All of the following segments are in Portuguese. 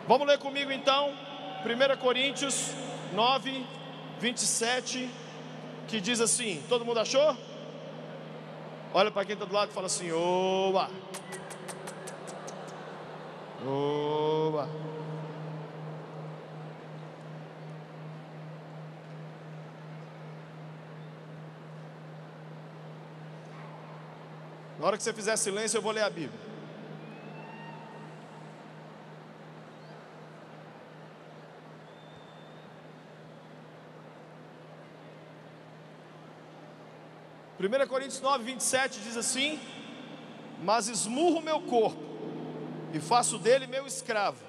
Vamos ler comigo então, 1 Coríntios 9, 27, que diz assim, todo mundo achou? Olha para quem está do lado e fala assim, oba! Oba! Na hora que você fizer silêncio, eu vou ler a Bíblia. Primeira Coríntios 9, 27 diz assim: mas esmurro meu corpo e faço dele meu escravo,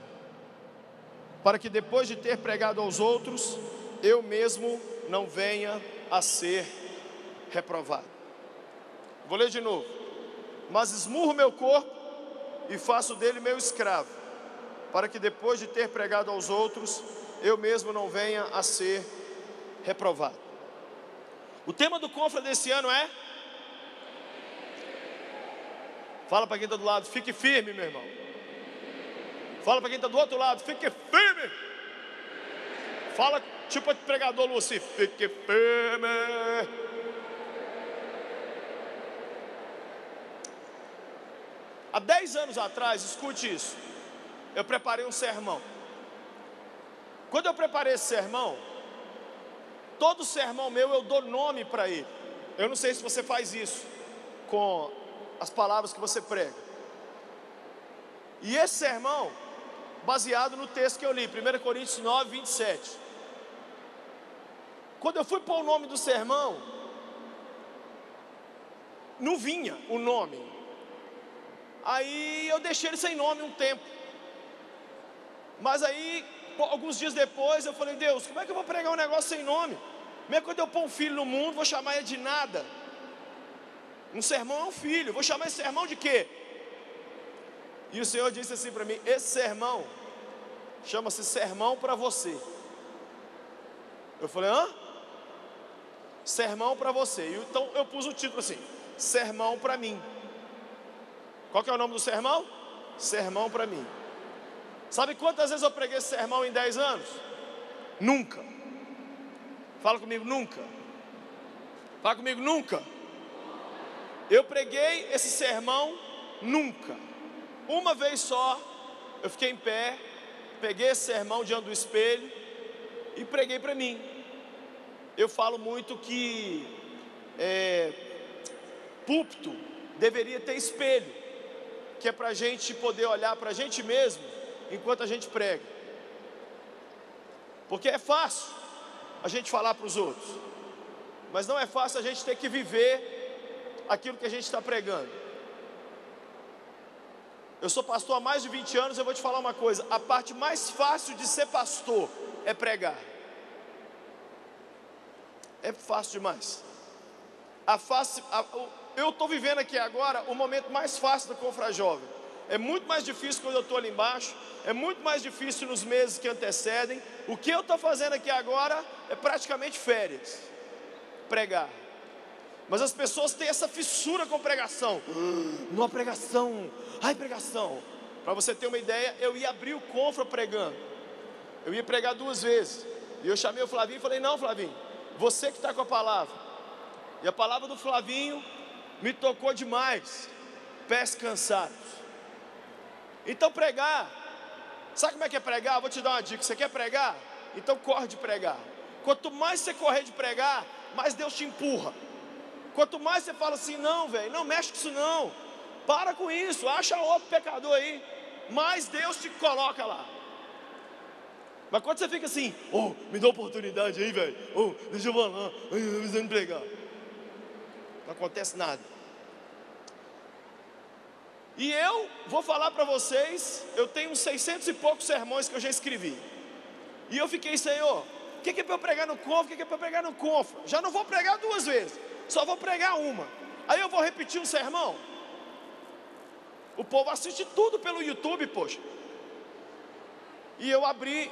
para que depois de ter pregado aos outros, eu mesmo não venha a ser reprovado. Vou ler de novo. Mas esmurro meu corpo e faço dele meu escravo, para que depois de ter pregado aos outros, eu mesmo não venha a ser reprovado. O tema do Confra desse ano é... Fala para quem está do lado, fique firme, meu irmão. Fala para quem está do outro lado, fique firme. Fala tipo pregador Luci, fique firme. Há 10 anos atrás, escute isso, eu preparei um sermão. Quando eu preparei esse sermão, todo sermão meu eu dou nome para ele. Eu não sei se você faz isso com as palavras que você prega. E esse sermão, baseado no texto que eu li, 1 Coríntios 9, 27. Quando eu fui pôr o nome do sermão, não vinha o nome. Aí eu deixei ele sem nome um tempo. Mas aí, alguns dias depois, eu falei, Deus, como é que eu vou pregar um negócio sem nome? Mesmo quando eu pôr um filho no mundo, vou chamar ele de nada. Um sermão é um filho, vou chamar esse sermão de quê? E o Senhor disse assim para mim, esse sermão chama-se sermão para você. Eu falei, hã? Sermão para você. Então eu pus o título assim, sermão para mim. Qual que é o nome do sermão? Sermão para mim. Sabe quantas vezes eu preguei esse sermão em 10 anos? Nunca. Fala comigo, nunca. Fala comigo, nunca. Eu preguei esse sermão nunca. Uma vez só, eu fiquei em pé, peguei esse sermão diante do espelho e preguei para mim. Eu falo muito que púlpito deveria ter espelho, que é para a gente poder olhar para a gente mesmo enquanto a gente prega. Porque é fácil a gente falar para os outros, mas não é fácil a gente ter que viver aquilo que a gente está pregando. Eu sou pastor há mais de 20 anos, eu vou te falar uma coisa, a parte mais fácil de ser pastor é pregar. É fácil demais. Eu estou vivendo aqui agora o momento mais fácil do Confra Jovem. É muito mais difícil quando eu estou ali embaixo, é muito mais difícil nos meses que antecedem. O que eu estou fazendo aqui agora é praticamente férias, pregar. Mas as pessoas têm essa fissura com pregação. Uma pregação, ai pregação. Para você ter uma ideia, eu ia abrir o Confra pregando. Eu ia pregar 2 vezes. E eu chamei o Flavinho e falei, não Flavinho, você que está com a palavra. E a palavra do Flavinho me tocou demais. Pés cansados. Então pregar, sabe como é que é pregar? Vou te dar uma dica, você quer pregar? Então corre de pregar. Quanto mais você correr de pregar, mais Deus te empurra. Quanto mais você fala assim, não velho, não mexe com isso não, para com isso, acha outro pecador aí, mais Deus te coloca lá. Mas quando você fica assim, me dá oportunidade aí velho, deixa eu falar, eu precisando pregar, não acontece nada. E eu vou falar para vocês, eu tenho uns 600 e poucos sermões que eu já escrevi. E eu fiquei, Senhor, o que é para eu pregar no Confra, o que é para eu pregar no Confra? Já não vou pregar 2 vezes, só vou pregar uma. Aí eu vou repetir um sermão. O povo assiste tudo pelo YouTube, poxa. E eu abri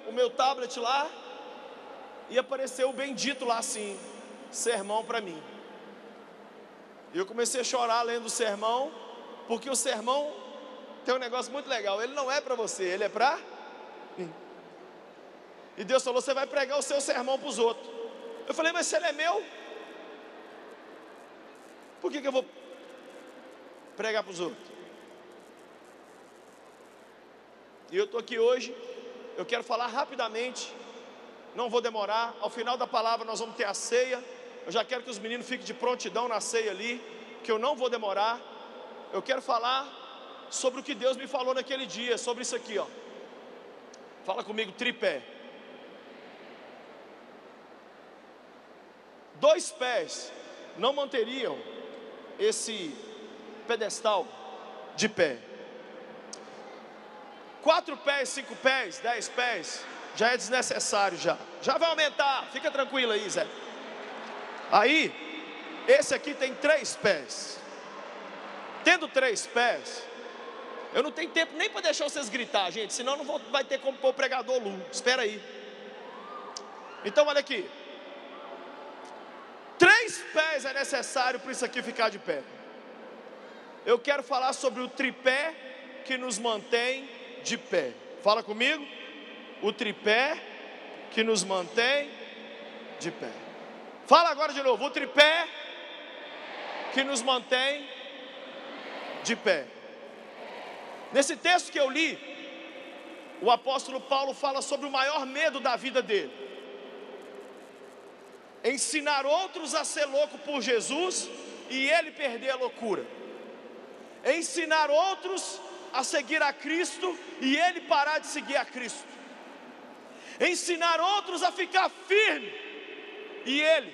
o meu tablet lá, e apareceu o bendito lá assim, sermão para mim. E eu comecei a chorar lendo o sermão, porque o sermão tem um negócio muito legal, ele não é para você, ele é para mim. E Deus falou, você vai pregar o seu sermão para os outros. Eu falei, mas se ele é meu, por que eu vou pregar para os outros? E eu estou aqui hoje, eu quero falar rapidamente, não vou demorar. Ao final da palavra nós vamos ter a ceia. Eu já quero que os meninos fiquem de prontidão na ceia ali, que eu não vou demorar. Eu quero falar sobre o que Deus me falou naquele dia, sobre isso aqui, ó. Fala comigo, tripé. 2 pés não manteriam esse pedestal de pé. 4 pés, 5 pés, 10 pés, já é desnecessário já. Já vai aumentar, fica tranquilo aí, Zé. Aí, esse aqui tem 3 pés. Tendo 3 pés, eu não tenho tempo nem para deixar vocês gritar, gente, senão não vai ter como pôr o pregador Lu. Espera aí. Então, olha aqui. 3 pés é necessário para isso aqui ficar de pé. Eu quero falar sobre o tripé que nos mantém de pé. Fala comigo. O tripé que nos mantém de pé. Fala agora de novo. O tripé que nos mantém de pé. Nesse texto que eu li, o apóstolo Paulo fala sobre o maior medo da vida dele: ensinar outros a ser louco por Jesus e ele perder a loucura. Ensinar outros a seguir a Cristo e ele parar de seguir a Cristo. Ensinar outros a ficar firme e ele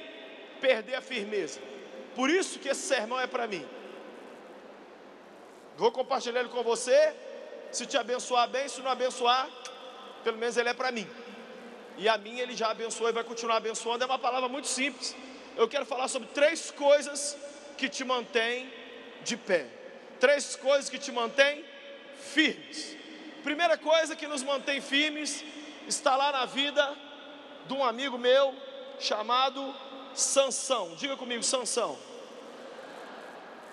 perder a firmeza. Por isso que esse sermão é para mim. Vou compartilhar ele com você. Se te abençoar bem, se não abençoar, pelo menos ele é para mim. E a mim ele já abençoou e vai continuar abençoando. É uma palavra muito simples. Eu quero falar sobre 3 coisas que te mantêm de pé. 3 coisas que te mantêm firmes. Primeira coisa que nos mantém firmes está lá na vida de um amigo meu chamado Sansão. Diga comigo, Sansão.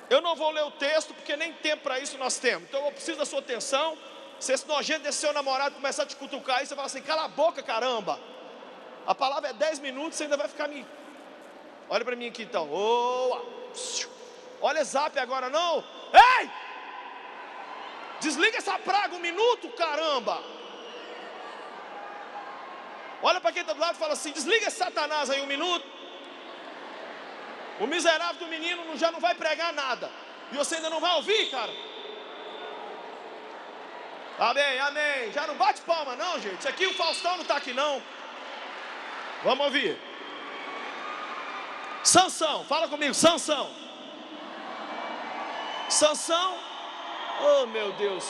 Eu não vou ler o texto porque nem tempo para isso nós temos. Então eu preciso da sua atenção. Se esse nojento desse seu namorado começar a te cutucar aí, você fala assim, cala a boca, caramba. A palavra é 10 minutos, você ainda vai ficar me... Olha para mim aqui então. Olha zap agora não. Ei! Desliga essa praga 1 minuto, caramba. Olha para quem está do lado e fala assim, desliga esse Satanás aí 1 minuto. O miserável do menino já não vai pregar nada. E você ainda não vai ouvir, cara. Amém, amém. Já não bate palma não, gente. Isso aqui o Faustão não está aqui não. Vamos ouvir. Sansão, fala comigo, Sansão. Sansão. Oh meu Deus.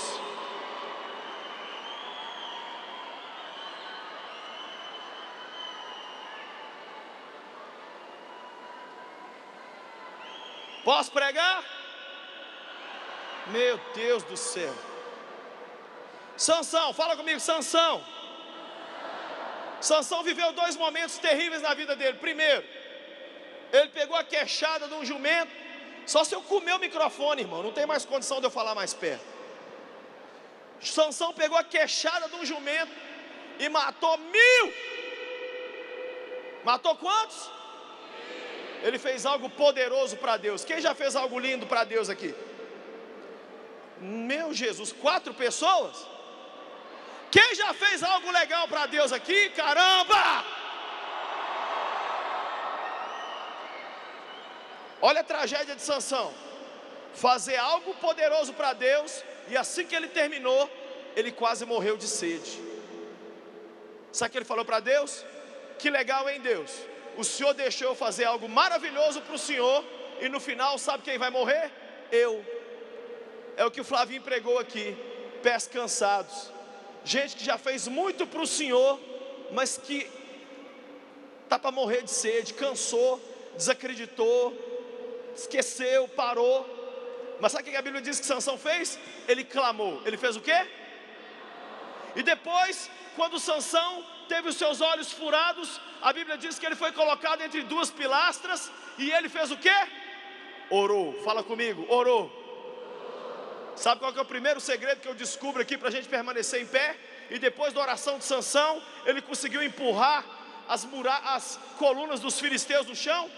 Posso pregar? Meu Deus do céu. Sansão, fala comigo, Sansão. Sansão viveu 2 momentos terríveis na vida dele. Primeiro, ele pegou a queixada de um jumento. Só se eu comer o microfone, irmão, não tem mais condição de eu falar mais perto. Sansão pegou a queixada de um jumento e matou 1000. Matou quantos? Ele fez algo poderoso para Deus. Quem já fez algo lindo para Deus aqui? Meu Jesus, 4 pessoas? Quem já fez algo legal para Deus aqui? Caramba! Olha a tragédia de Sansão. Fazer algo poderoso para Deus, e assim que ele terminou, ele quase morreu de sede. Sabe o que ele falou para Deus? Que legal, hein, Deus? O Senhor deixou eu fazer algo maravilhoso para o Senhor, e no final, sabe quem vai morrer? Eu. É o que o Flavinho pregou aqui. Pés cansados. Gente que já fez muito para o Senhor, mas que está para morrer de sede, cansou, desacreditou, esqueceu, parou. Mas sabe o que a Bíblia diz que Sansão fez? Ele clamou. Ele fez o quê? E depois, quando Sansão teve os seus olhos furados, a Bíblia diz que ele foi colocado entre 2 pilastras, e ele fez o quê? Orou. Fala comigo, orou. Sabe qual que é o primeiro segredo que eu descubro aqui para a gente permanecer em pé? E depois da oração de Sansão, ele conseguiu empurrar as colunas dos filisteus no chão?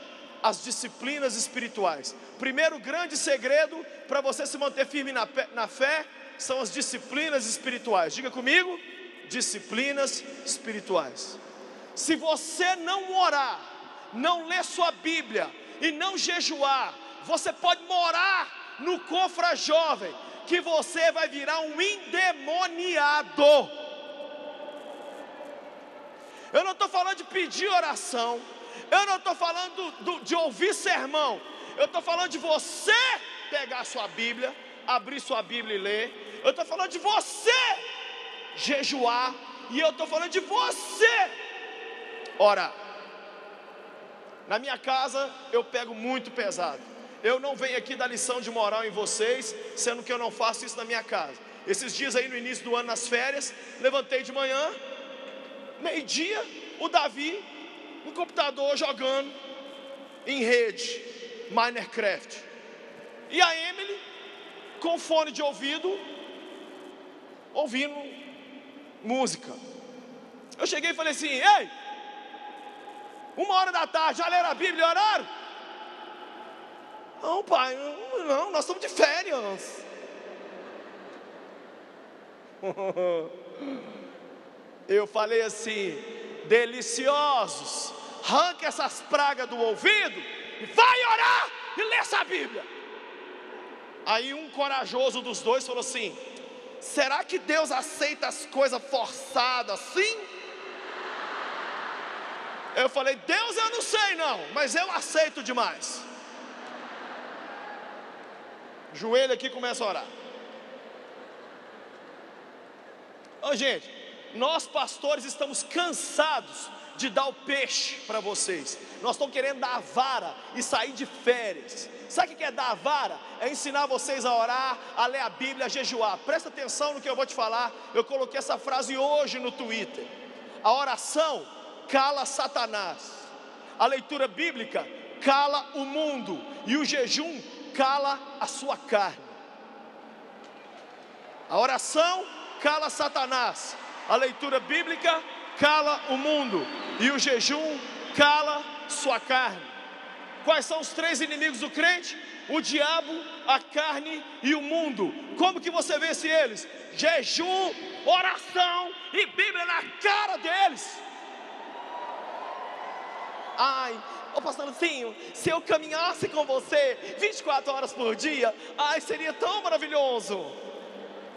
As disciplinas espirituais. Primeiro grande segredo para você se manter firme na fé são as disciplinas espirituais. Diga comigo: disciplinas espirituais. Se você não orar, não ler sua Bíblia e não jejuar, você pode morar no Confra Jovem, que você vai virar um endemoniado. Eu não estou falando de pedir oração, eu não estou falando de ouvir sermão, eu estou falando de você pegar sua Bíblia, abrir sua Bíblia e ler. Eu estou falando de você jejuar, e eu estou falando de você orar. Na minha casa eu pego muito pesado. Eu não venho aqui dar lição de moral em vocês, sendo que eu não faço isso na minha casa. Esses dias aí no início do ano, nas férias, levantei de manhã, meio-dia, o Davi no computador jogando em rede Minecraft, e a Emily com fone de ouvido ouvindo música. Eu cheguei e falei assim: ei, 1h da tarde, já leram a Bíblia e oraram? Não, pai, não, nós estamos de férias. Eu falei assim: deliciosos, arranca essas pragas do ouvido e vai orar e lê essa Bíblia. Aí um corajoso dos dois falou assim: será que Deus aceita as coisas forçadas assim? Eu falei: Deus eu não sei não, mas eu aceito demais. Joelho aqui, começa a orar. Ô gente, nós pastores estamos cansados de dar o peixe para vocês. Nós estamos querendo dar a vara e sair de férias. Sabe o que é dar a vara? É ensinar vocês a orar, a ler a Bíblia, a jejuar. Presta atenção no que eu vou te falar. Eu coloquei essa frase hoje no Twitter. A oração cala Satanás, a leitura bíblica cala o mundo, e o jejum cala a sua carne. A oração cala Satanás, a leitura bíblica cala o mundo, e o jejum cala sua carne. Quais são os três inimigos do crente? O diabo, a carne e o mundo. Como que você vence eles? Jejum, oração e Bíblia na cara deles. Ai, ô pastor Lucinho, se eu caminhasse com você 24 horas por dia, ai, seria tão maravilhoso.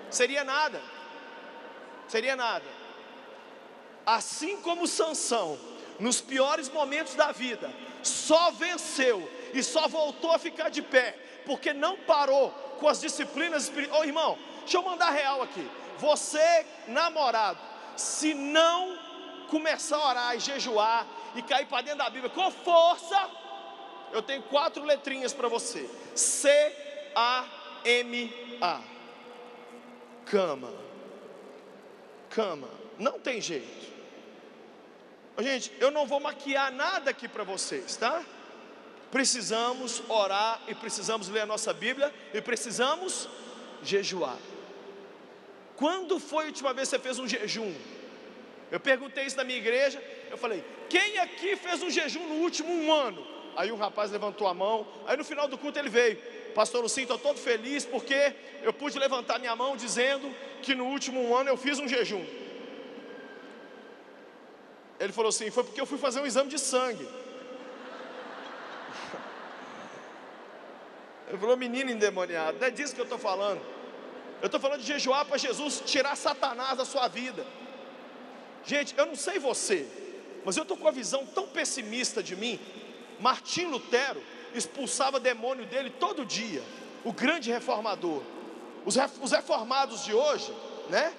Seria nada. Seria nada. Assim como Sansão, nos piores momentos da vida, só venceu e só voltou a ficar de pé, porque não parou com as disciplinas espirituais. Ô irmão, deixa eu mandar real aqui. Você, namorado, se não começar a orar e jejuar e cair para dentro da Bíblia com força, eu tenho 4 letrinhas para você: C-A-M-A. Cama. Cama. Não tem jeito. Gente, eu não vou maquiar nada aqui para vocês, tá? Precisamos orar e precisamos ler a nossa Bíblia e precisamos jejuar. Quando foi a última vez que você fez um jejum? Eu perguntei isso na minha igreja. Eu falei: quem aqui fez um jejum no último 1 ano? Aí um rapaz levantou a mão. Aí no final do culto ele veio: pastor Lucinho, estou todo feliz porque eu pude levantar minha mão dizendo que no último 1 ano eu fiz um jejum. Ele falou assim: foi porque eu fui fazer um exame de sangue. Ele falou: menino endemoniado, não é disso que eu estou falando. Eu estou falando de jejuar para Jesus tirar Satanás da sua vida. Gente, eu não sei você, mas eu estou com a visão tão pessimista de mim. Martim Lutero expulsava demônio dele todo dia, o grande reformador. Os reformados de hoje, né?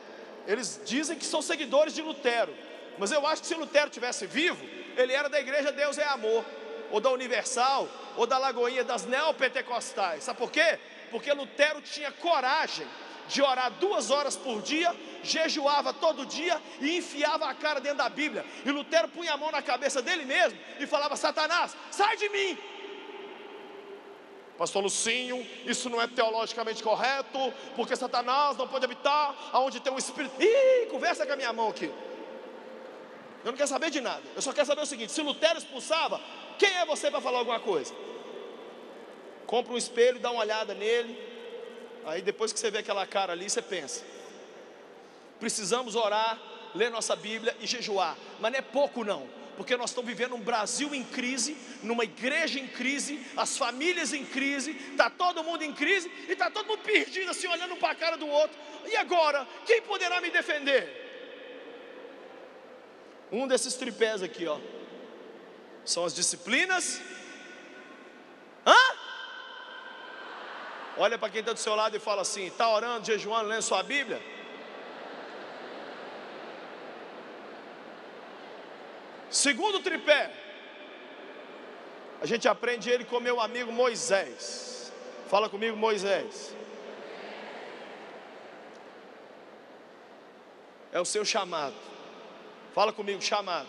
Eles dizem que são seguidores de Lutero, mas eu acho que se Lutero tivesse vivo, ele era da igreja Deus é Amor, ou da Universal, ou da Lagoinha, das neopentecostais. Sabe por quê? Porque Lutero tinha coragem de orar 2 horas por dia, jejuava todo dia e enfiava a cara dentro da Bíblia. E Lutero punha a mão na cabeça dele mesmo e falava: Satanás, sai de mim. Pastor Lucinho, isso não é teologicamente correto, porque Satanás não pode habitar aonde tem um espírito. Ih, conversa com a minha mão aqui. Eu não quero saber de nada. Eu só quero saber o seguinte: se Lutero expulsava, quem é você para falar alguma coisa? Compra um espelho, dá uma olhada nele. Aí depois que você vê aquela cara ali, você pensa. Precisamos orar, ler nossa Bíblia e jejuar. Mas não é pouco não, porque nós estamos vivendo um Brasil em crise, numa igreja em crise, as famílias em crise, está todo mundo em crise, e está todo mundo perdido assim, olhando para a cara do outro. E agora, quem poderá me defender? Um desses tripés aqui, ó, são as disciplinas. Olha para quem está do seu lado e fala assim: está orando, jejuando, lendo sua Bíblia? Segundo tripé, a gente aprende ele com meu amigo Moisés. Fala comigo, Moisés. É o seu chamado. Fala comigo, chamado.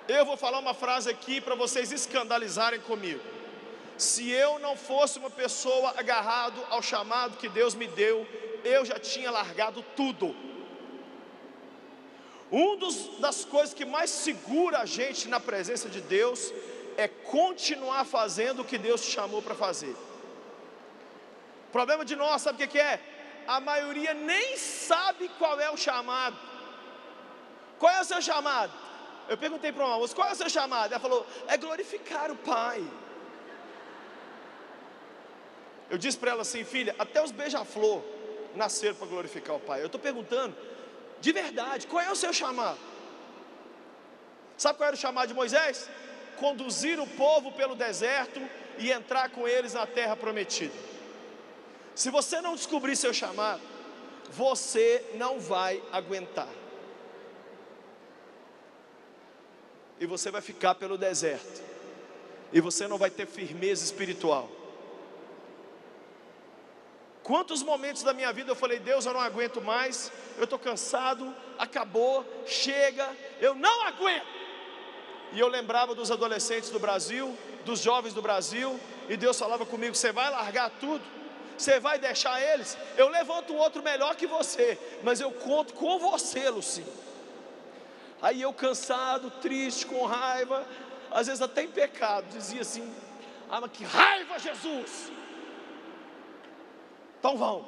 Eu vou falar uma frase aqui para vocês escandalizarem comigo. Se eu não fosse uma pessoa agarrado ao chamado que Deus me deu, eu já tinha largado tudo. Das coisas que mais segura a gente na presença de Deus é continuar fazendo o que Deus te chamou para fazer. O problema de nós, sabe o que é? A maioria nem sabe qual é o chamado. Qual é o seu chamado? Eu perguntei para uma moça: qual é o seu chamado? Ela falou: é glorificar o Pai. Eu disse para ela assim: filha, até os beija-flor nasceram para glorificar o Pai. Eu estou perguntando, de verdade, qual é o seu chamado? Sabe qual era o chamado de Moisés? Conduzir o povo pelo deserto e entrar com eles na terra prometida. Se você não descobrir seu chamado, você não vai aguentar. E você vai ficar pelo deserto, e você não vai ter firmeza espiritual. Quantos momentos da minha vida eu falei: Deus, eu não aguento mais, eu estou cansado, acabou, chega, eu não aguento. E eu lembrava dos adolescentes do Brasil, dos jovens do Brasil, e Deus falava comigo: você vai largar tudo? Você vai deixar eles? Eu levanto um outro melhor que você, mas eu conto com você, Lucinho. Aí eu cansado, triste, com raiva, às vezes até em pecado, dizia assim: ah, mas que raiva, Jesus! Então vão.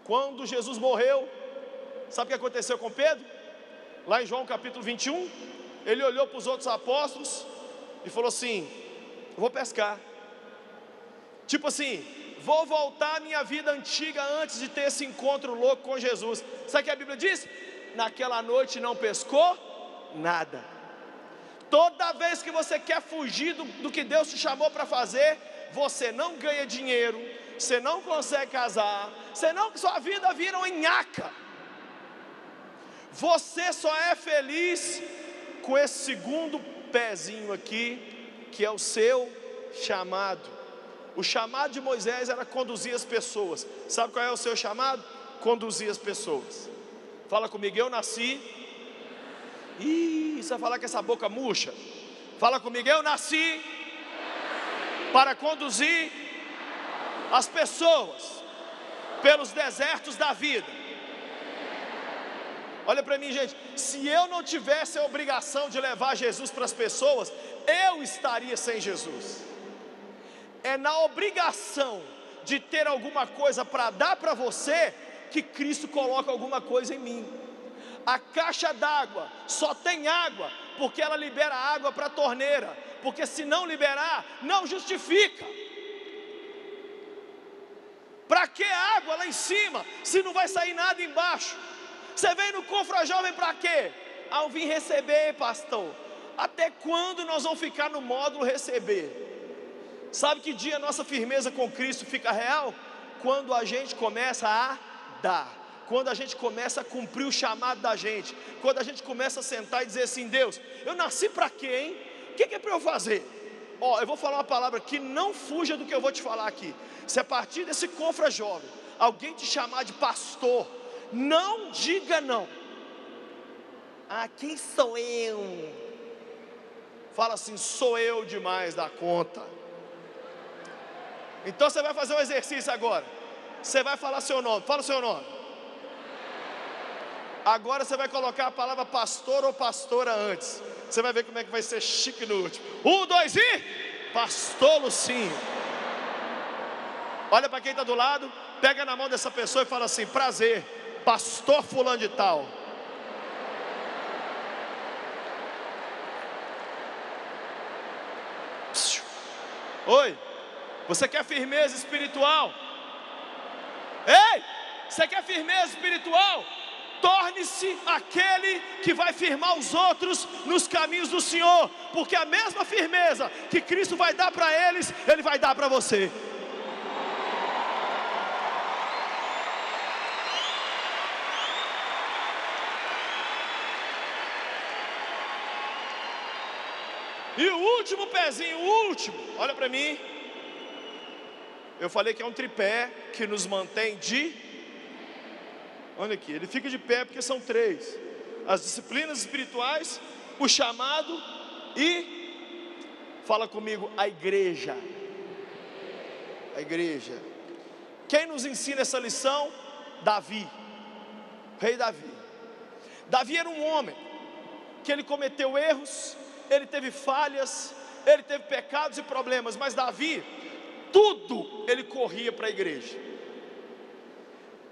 Quando Jesus morreu, sabe o que aconteceu com Pedro? Lá em João capítulo 21, ele olhou para os outros apóstolos e falou assim: eu vou pescar. Tipo assim, vou voltar à minha vida antiga antes de ter esse encontro louco com Jesus. Sabe o que a Bíblia diz? Naquela noite não pescou nada. Toda vez que você quer fugir do que Deus te chamou para fazer, você não ganha dinheiro, você não consegue casar, sua vida vira uma nhaca. Você só é feliz com esse segundo pezinho aqui, que é o seu chamado. O chamado de Moisés era conduzir as pessoas. Sabe qual é o seu chamado? Conduzir as pessoas. Fala comigo: eu nasci. Ih, você vai falar com essa boca murcha? Fala comigo: eu nasci para conduzir as pessoas pelos desertos da vida. Olha para mim, gente. Se eu não tivesse a obrigação de levar Jesus para as pessoas, eu estaria sem Jesus. É na obrigação de ter alguma coisa para dar para você que Cristo coloca alguma coisa em mim. A caixa d'água só tem água porque ela libera água para a torneira, porque se não liberar, não justifica. Para que água lá em cima, se não vai sair nada embaixo? Você vem no Confrajovem para quê? Ah, eu vim receber, pastor. Até quando nós vamos ficar no módulo receber? Sabe que dia a nossa firmeza com Cristo fica real? Quando a gente começa a dar, quando a gente começa a cumprir o chamado da gente, quando a gente começa a sentar e dizer assim: Deus, eu nasci para quê, hein? O que é para eu fazer? Eu vou falar uma palavra que não fuja do que eu vou te falar aqui. Se a partir desse Confrajovem alguém te chamar de pastor, não diga não. Ah, quem sou eu? Fala assim: sou eu demais da conta. Então você vai fazer um exercício agora. Você vai falar seu nome, fala o seu nome. Agora você vai colocar a palavra pastor ou pastora antes. Você vai ver como é que vai ser chique no último. 1, 2 e... Pastor Lucinho. Olha para quem está do lado, pega na mão dessa pessoa e fala assim: prazer, pastor fulano de tal. Oi, você quer firmeza espiritual? Ei, você quer firmeza espiritual? Torne-se aquele que vai firmar os outros nos caminhos do Senhor, porque a mesma firmeza que Cristo vai dar para eles, Ele vai dar para você. E o último pezinho, o último, olha para mim. Eu falei que é um tripé que nos mantém de... Olha aqui, ele fica de pé porque são 3: as disciplinas espirituais, o chamado e... Fala comigo, a igreja. A igreja. Quem nos ensina essa lição? Davi, rei Davi. Davi era um homem que ele cometeu erros, ele teve falhas, ele teve pecados e problemas, mas Davi, tudo ele corria para a igreja.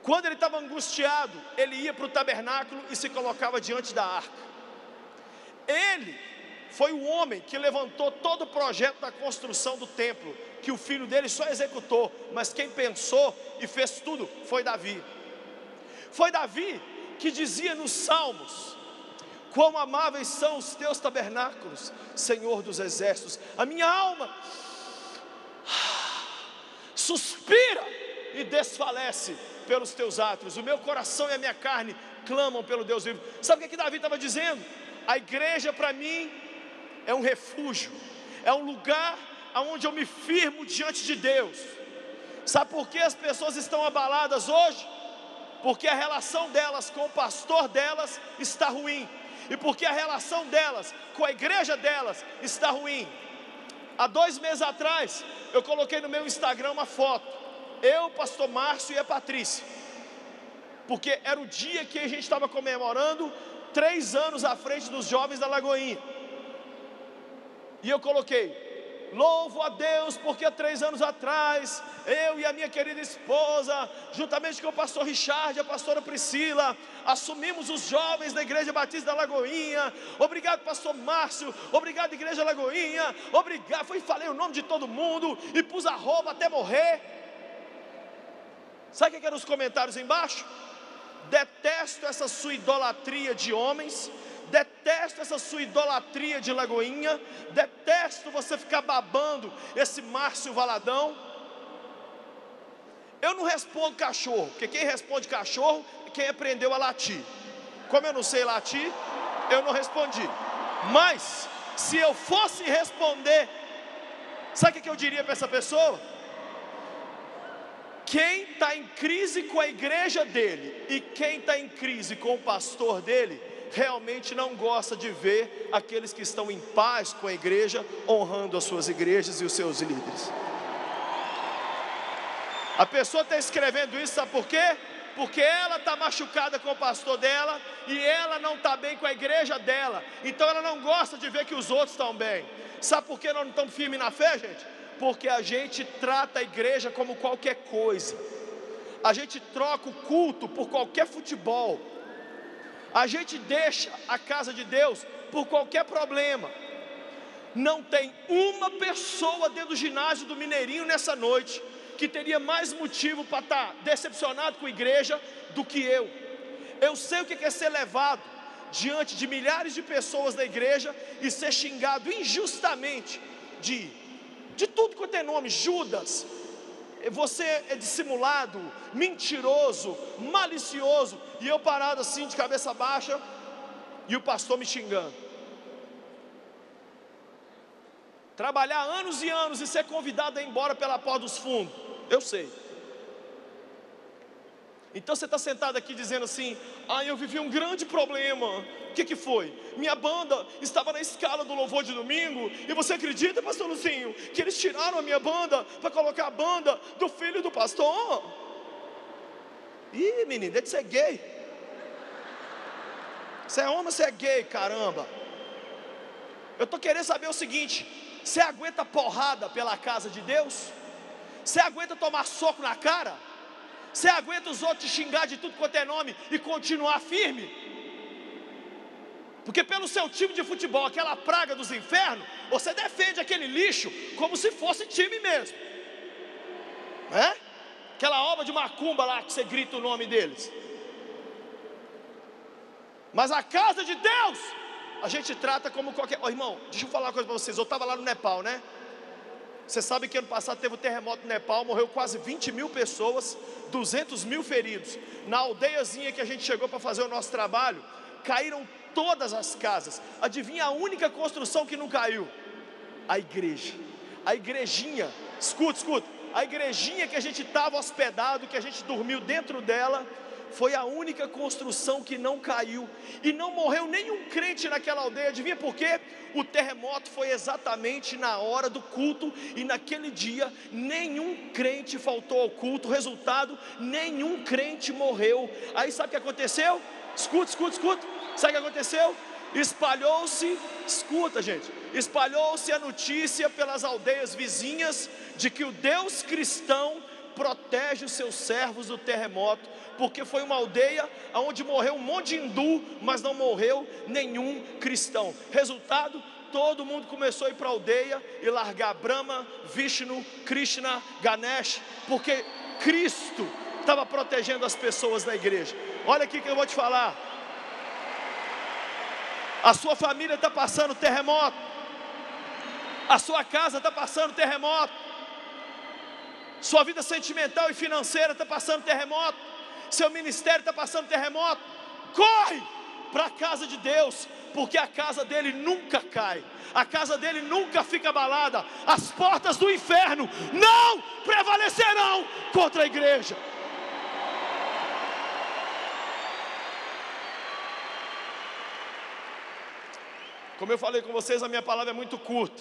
Quando ele estava angustiado, ele ia para o tabernáculo e se colocava diante da arca. Ele foi o homem que levantou todo o projeto da construção do templo, que o filho dele só executou, mas quem pensou e fez tudo foi Davi. Foi Davi que dizia nos Salmos: quão amáveis são os teus tabernáculos, Senhor dos exércitos. A minha alma suspira e desfalece pelos teus atos. O meu coração e a minha carne clamam pelo Deus vivo. Sabe o que Davi estava dizendo? A igreja para mim é um refúgio, é um lugar onde eu me firmo diante de Deus. Sabe por que as pessoas estão abaladas hoje? Porque a relação delas com o pastor delas está ruim, e porque a relação delas com a igreja delas está ruim. Há 2 meses atrás, eu coloquei no meu Instagram uma foto, eu, pastor Márcio e a Patrícia, porque era o dia que a gente estava comemorando 3 anos à frente dos jovens da Lagoinha. E eu coloquei: louvo a Deus, porque há 3 anos atrás, eu e a minha querida esposa, juntamente com o pastor Richard e a pastora Priscila, assumimos os jovens da Igreja Batista da Lagoinha. Obrigado, pastor Márcio, obrigado, Igreja Lagoinha, obrigado. Falei o nome de todo mundo e pus arroba até morrer. Sabe o que eram os comentários embaixo? Detesto essa sua idolatria de homens, detesto essa sua idolatria de Lagoinha, detesto você ficar babando esse Márcio Valadão. Eu não respondo cachorro, porque quem responde cachorro é quem aprendeu a latir. Como eu não sei latir, eu não respondi. Mas se eu fosse responder, sabe o que eu diria para essa pessoa? Quem está em crise com a igreja dele e quem está em crise com o pastor dele, realmente não gosta de ver aqueles que estão em paz com a igreja, honrando as suas igrejas e os seus líderes. A pessoa está escrevendo isso, sabe por quê? Porque ela está machucada com o pastor dela e ela não está bem com a igreja dela, então ela não gosta de ver que os outros estão bem. Sabe por que nós não estamos firmes na fé, gente? Porque a gente trata a igreja como qualquer coisa, a gente troca o culto por qualquer futebol, a gente deixa a casa de Deus por qualquer problema. Não tem uma pessoa dentro do ginásio do Mineirinho nessa noite que teria mais motivo para estar decepcionado com a igreja do que eu. Eu sei o que é ser levado diante de milhares de pessoas da igreja e ser xingado injustamente de tudo quanto é nome. Judas, você é dissimulado, mentiroso, malicioso, e eu parado assim de cabeça baixa e o pastor me xingando. Trabalhar anos e anos e ser convidado a ir embora pela porta dos fundos, eu sei. Então você está sentado aqui dizendo assim: eu vivi um grande problema. O que foi? Minha banda estava na escala do louvor de domingo. E você acredita, pastor Lucinho, que eles tiraram a minha banda para colocar a banda do filho do pastor? Ih, menino, deixa de ser gay. Você é homem ou você é gay, caramba? Eu estou querendo saber o seguinte: você aguenta porrada pela casa de Deus? Você aguenta tomar soco na cara? Você aguenta os outros te xingar de tudo quanto é nome e continuar firme? Porque pelo seu time de futebol, aquela praga dos infernos, você defende aquele lixo como se fosse time mesmo, né? Aquela obra de macumba lá que você grita o nome deles. Mas a casa de Deus, a gente trata como qualquer... irmão, deixa eu falar uma coisa para vocês. Eu estava lá no Nepal, né? Você sabe que ano passado teve um terremoto no Nepal, morreu quase 20 mil pessoas, 200 mil feridos. Na aldeiazinha que a gente chegou para fazer o nosso trabalho, caíram todas as casas. Adivinha a única construção que não caiu? A igreja. A igrejinha, escuta. A igrejinha que a gente estava hospedado, que a gente dormiu dentro dela, foi a única construção que não caiu. E não morreu nenhum crente naquela aldeia. Adivinha por quê? O terremoto foi exatamente na hora do culto. E naquele dia nenhum crente faltou ao culto. Resultado, nenhum crente morreu. Aí sabe o que aconteceu? Escuta. Sabe o que aconteceu? Espalhou-se, escuta gente, espalhou-se a notícia pelas aldeias vizinhas de que o Deus cristão protege os seus servos do terremoto, porque foi uma aldeia onde morreu um monte de hindu, mas não morreu nenhum cristão. Resultado, todo mundo começou a ir para a aldeia e largar Brahma, Vishnu, Krishna, Ganesh, porque Cristo estava protegendo as pessoas da igreja. Olha aqui que eu vou te falar. A sua família está passando terremoto, a sua casa está passando terremoto, sua vida sentimental e financeira está passando terremoto, seu ministério está passando terremoto. Corre para a casa de Deus, porque a casa dele nunca cai, a casa dele nunca fica abalada. As portas do inferno não prevalecerão contra a igreja. Como eu falei com vocês, a minha palavra é muito curta.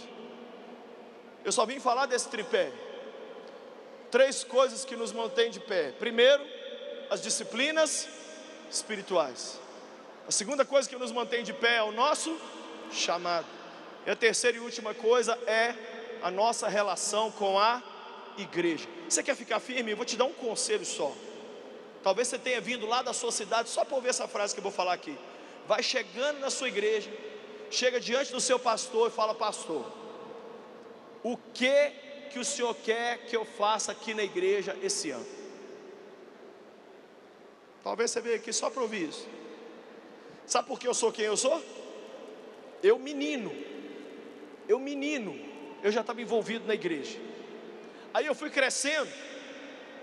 Eu só vim falar desse tripé. 3 coisas que nos mantêm de pé. Primeiro, as disciplinas espirituais. A segunda coisa que nos mantém de pé é o nosso chamado. E a terceira e última coisa é a nossa relação com a igreja. Você quer ficar firme? Eu vou te dar um conselho só. Talvez você tenha vindo lá da sua cidade só para ouvir essa frase que eu vou falar aqui. Vai chegando na sua igreja, chega diante do seu pastor e fala: pastor, o que o senhor quer que eu faça aqui na igreja esse ano? Talvez você veio aqui só para ouvir isso. Sabe por que eu sou quem eu sou? Eu menino, eu já estava envolvido na igreja. Aí eu fui crescendo,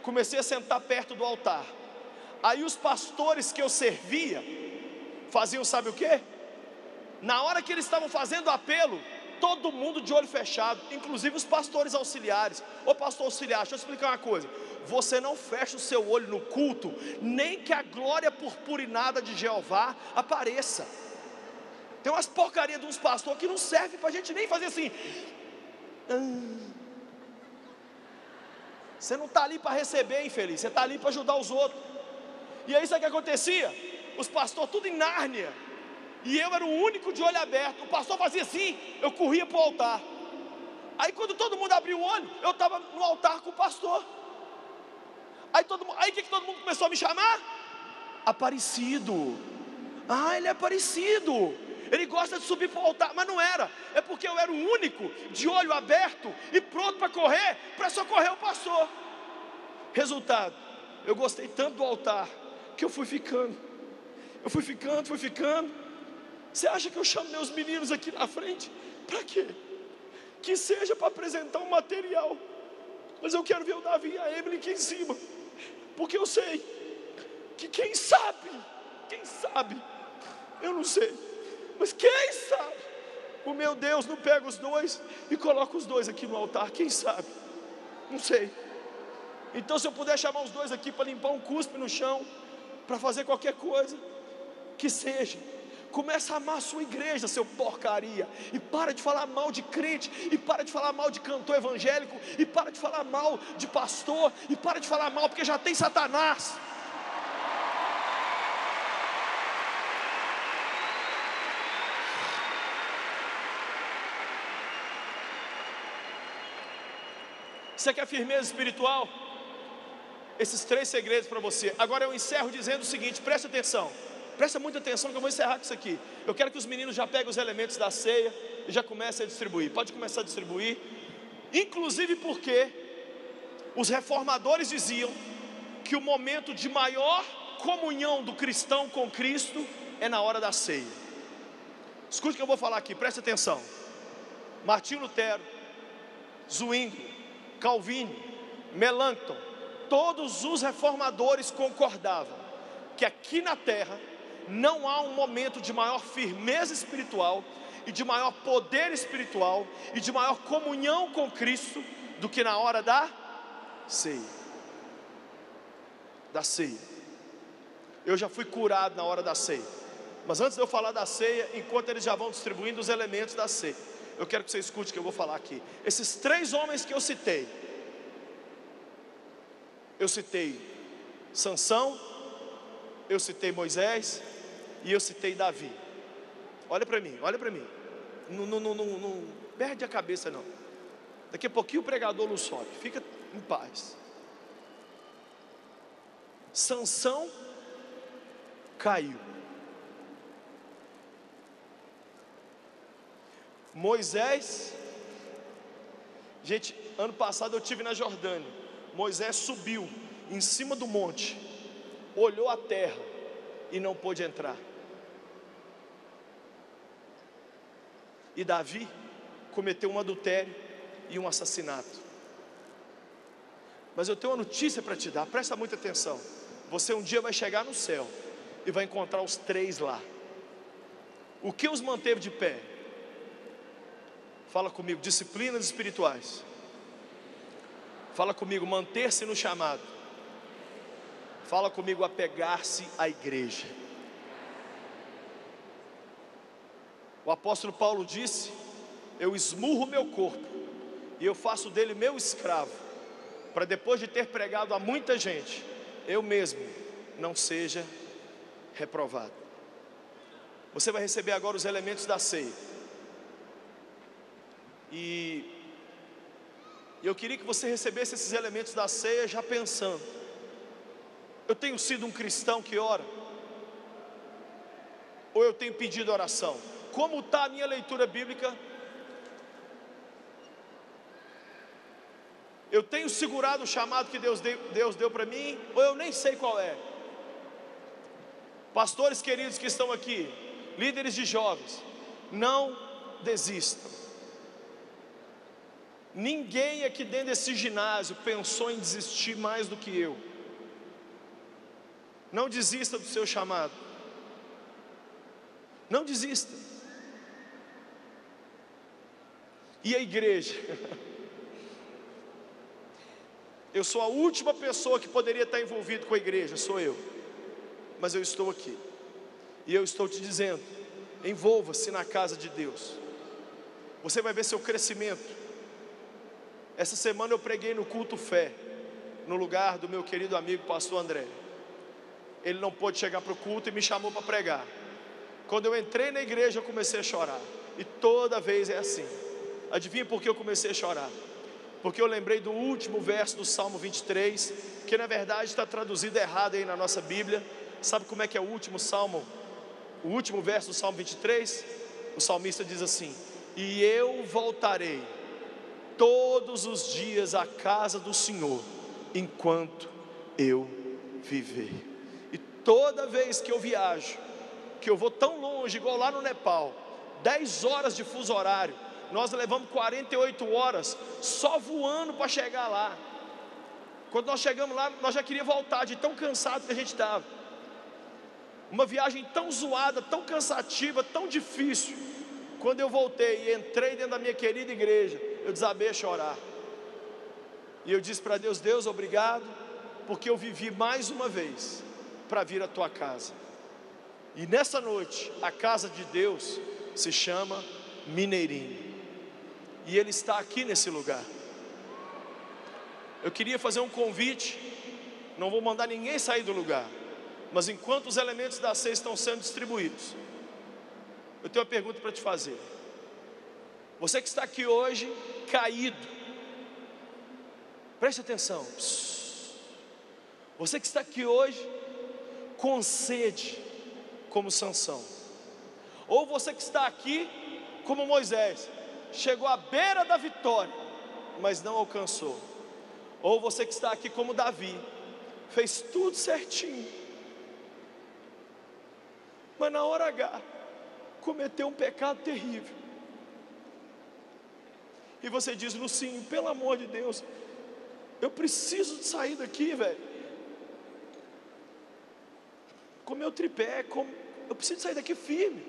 comecei a sentar perto do altar. Aí os pastores que eu servia faziam, sabe o quê? Na hora que eles estavam fazendo o apelo, todo mundo de olho fechado, inclusive os pastores auxiliares. Ô pastor auxiliar, deixa eu explicar uma coisa. Você não fecha o seu olho no culto, nem que a glória purpurinada de Jeová apareça. Tem umas porcarias de uns pastores que não servem para a gente nem fazer assim. Você não está ali para receber, infeliz, você está ali para ajudar os outros. E aí sabe o que acontecia? Os pastores tudo em Nárnia, e eu era o único de olho aberto. O pastor fazia assim, eu corria para o altar. Aí quando todo mundo abriu o olho, eu estava no altar com o pastor. Aí o que todo mundo começou a me chamar? Aparecido. Ah, ele é aparecido, ele gosta de subir para o altar. Mas não era, é porque eu era o único de olho aberto e pronto para correr, para socorrer o pastor. Resultado, eu gostei tanto do altar, que eu fui ficando. Você acha que eu chamo meus meninos aqui na frente? Para quê? Que seja para apresentar um material. Mas eu quero ver o Davi e a Emily aqui em cima, porque eu sei que quem sabe, eu não sei, mas quem sabe, o meu Deus não pega os dois e coloca os dois aqui no altar. Quem sabe? Não sei. Então, se eu puder chamar os dois aqui para limpar um cuspe no chão, para fazer qualquer coisa, que seja. Começa a amar a sua igreja, seu porcaria. E para de falar mal de crente. E para de falar mal de cantor evangélico. E para de falar mal de pastor. E para de falar mal, porque já tem Satanás. Você quer firmeza espiritual? Esses 3 segredos para você. Agora eu encerro dizendo o seguinte, preste atenção. Presta muita atenção que eu vou encerrar com isso aqui. Eu quero que os meninos já peguem os elementos da ceia e já comecem a distribuir. Pode começar a distribuir. Inclusive porque os reformadores diziam que o momento de maior comunhão do cristão com Cristo é na hora da ceia. Escute o que eu vou falar aqui, presta atenção. Martinho Lutero, Zwingli, Calvino, Melanchthon, todos os reformadores concordavam que aqui na terra não há um momento de maior firmeza espiritual e de maior poder espiritual e de maior comunhão com Cristo do que na hora da ceia. Da ceia. Eu já fui curado na hora da ceia. Mas antes de eu falar da ceia, enquanto eles já vão distribuindo os elementos da ceia, eu quero que você escute o que eu vou falar aqui. Esses 3 homens que eu citei Sansão, eu citei Moisés e eu citei Davi. Olha para mim, olha para mim. Não perde a cabeça não. Daqui a pouquinho o pregador não sobe. Fica em paz. Sansão caiu. Moisés, gente, ano passado eu estive na Jordânia. Moisés subiu em cima do monte, olhou a terra e não pôde entrar. E Davi cometeu um adultério e um assassinato. Mas eu tenho uma notícia para te dar, presta muita atenção. Você um dia vai chegar no céu e vai encontrar os 3 lá. O que os manteve de pé? Fala comigo, disciplinas espirituais. Fala comigo, manter-se no chamado. Fala comigo, apegar-se à igreja. O apóstolo Paulo disse: eu esmurro meu corpo e eu faço dele meu escravo, para depois de ter pregado a muita gente, eu mesmo não seja reprovado. Você vai receber agora os elementos da ceia. E eu queria que você recebesse esses elementos da ceia já pensando: eu tenho sido um cristão que ora? Ou eu tenho pedido oração? Como está a minha leitura bíblica? Eu tenho segurado o chamado que Deus deu para mim? Ou eu nem sei qual é? Pastores queridos que estão aqui, líderes de jovens, não desistam. Ninguém aqui dentro desse ginásio pensou em desistir mais do que eu. Não desista do seu chamado. Não desista. E a igreja? Eu sou a última pessoa que poderia estar envolvido com a igreja, sou eu. Mas eu estou aqui. E eu estou te dizendo: envolva-se na casa de Deus. Você vai ver seu crescimento. Essa semana eu preguei no culto fé, no lugar do meu querido amigo pastor André. Ele não pôde chegar para o culto e me chamou para pregar. Quando eu entrei na igreja eu comecei a chorar. E toda vez é assim. Adivinha por que eu comecei a chorar? Porque eu lembrei do último verso do Salmo 23, que na verdade está traduzido errado aí na nossa Bíblia. Sabe como é que é o último salmo? O último verso do Salmo 23? O salmista diz assim: e eu voltarei todos os dias à casa do Senhor, enquanto eu viver. E toda vez que eu viajo, que eu vou tão longe, igual lá no Nepal, 10 horas de fuso horário, nós levamos 48 horas só voando para chegar lá. Quando nós chegamos lá, nós já queríamos voltar de tão cansado que a gente estava. Uma viagem tão zoada, tão cansativa, tão difícil. Quando eu voltei e entrei dentro da minha querida igreja, eu desabei a chorar. E eu disse para Deus: Deus, obrigado, porque eu vivi mais uma vez para vir à tua casa. E nessa noite, a casa de Deus se chama Mineirinho, e Ele está aqui nesse lugar. Eu queria fazer um convite, não vou mandar ninguém sair do lugar, mas enquanto os elementos da ceia estão sendo distribuídos, eu tenho uma pergunta para te fazer. Você que está aqui hoje caído, preste atenção. Você que está aqui hoje com sede, como Sansão, ou você que está aqui como Moisés, chegou à beira da vitória, mas não alcançou, ou você que está aqui como Davi, fez tudo certinho, mas na hora H cometeu um pecado terrível, e você diz: Lucinho, pelo amor de Deus, eu preciso de sair daqui, velho. Com meu tripé, eu preciso sair daqui firme.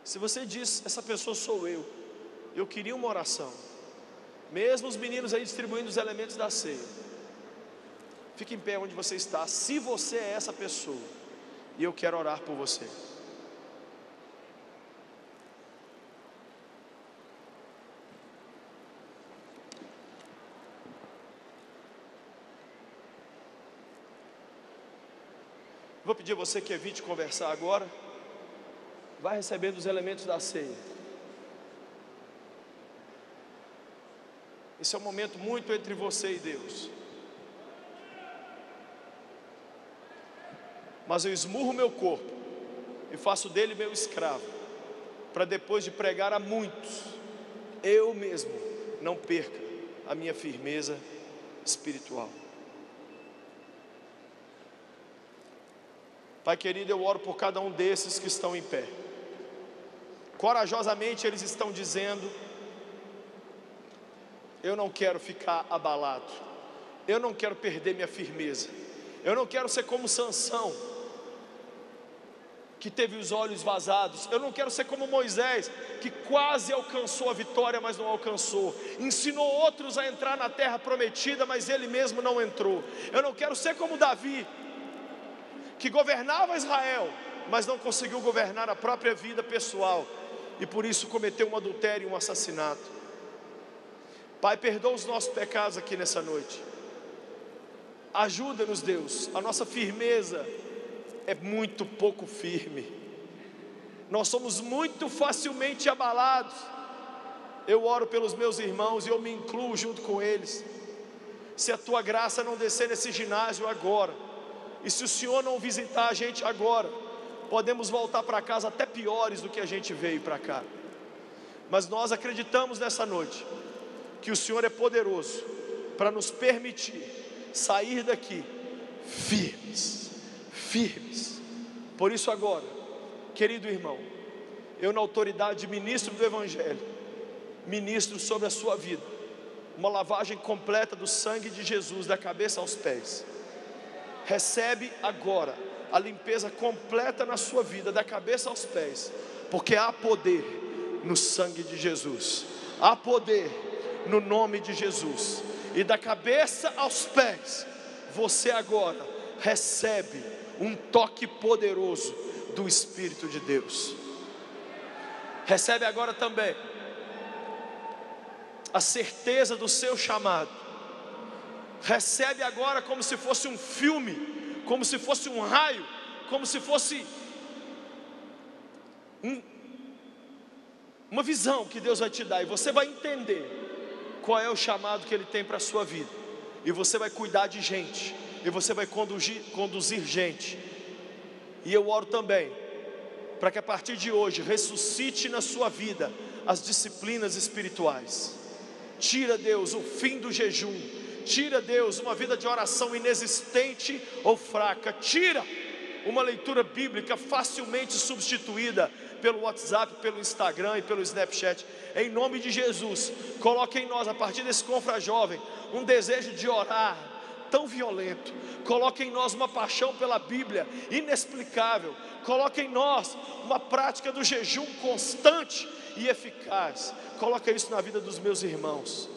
Se você diz: essa pessoa sou eu queria uma oração, mesmo os meninos aí distribuindo os elementos da ceia, fique em pé onde você está, se você é essa pessoa, e eu quero orar por você. Vou pedir a você que evite conversar agora. Vai recebendo os elementos da ceia. Esse é um momento muito entre você e Deus. Mas eu esmurro meu corpo e faço dele meu escravo, para depois de pregar a muitos, eu mesmo não perca a minha firmeza espiritual. Pai querido, eu oro por cada um desses que estão em pé. Corajosamente eles estão dizendo: eu não quero ficar abalado, eu não quero perder minha firmeza, eu não quero ser como Sansão, que teve os olhos vazados. Eu não quero ser como Moisés, que quase alcançou a vitória, mas não alcançou. Ensinou outros a entrar na terra prometida, mas ele mesmo não entrou. Eu não quero ser como Davi, que governava Israel, mas não conseguiu governar a própria vida pessoal, e por isso cometeu um adultério e um assassinato. Pai, perdoa os nossos pecados aqui nessa noite. Ajuda-nos, Deus. A nossa firmeza é muito pouco firme. Nós somos muito facilmente abalados. Eu oro pelos meus irmãos e eu me incluo junto com eles. Se a tua graça não descer nesse ginásio agora, e se o Senhor não visitar a gente agora, podemos voltar para casa até piores do que a gente veio para cá. Mas nós acreditamos nessa noite que o Senhor é poderoso para nos permitir sair daqui firmes, firmes. Por isso agora, querido irmão, eu na autoridade de ministro do Evangelho, ministro sobre a sua vida uma lavagem completa do sangue de Jesus, da cabeça aos pés. Recebe agora a limpeza completa na sua vida, da cabeça aos pés, porque há poder no sangue de Jesus, há poder no nome de Jesus. E da cabeça aos pés, você agora recebe um toque poderoso do Espírito de Deus. Recebe agora também a certeza do seu chamado. Recebe agora como se fosse um filme, como se fosse um raio, como se fosse uma visão que Deus vai te dar, e você vai entender qual é o chamado que Ele tem para a sua vida, e você vai cuidar de gente, e você vai conduzir gente. E eu oro também para que a partir de hoje ressuscite na sua vida as disciplinas espirituais. Tira, Deus, o fim do jejum. Tira, Deus, uma vida de oração inexistente ou fraca. Tira uma leitura bíblica facilmente substituída pelo WhatsApp, pelo Instagram e pelo Snapchat. Em nome de Jesus, coloque em nós, a partir desse Confrajovem, um desejo de orar tão violento. Coloque em nós uma paixão pela Bíblia inexplicável. Coloque em nós uma prática do jejum constante e eficaz. Coloque isso na vida dos meus irmãos.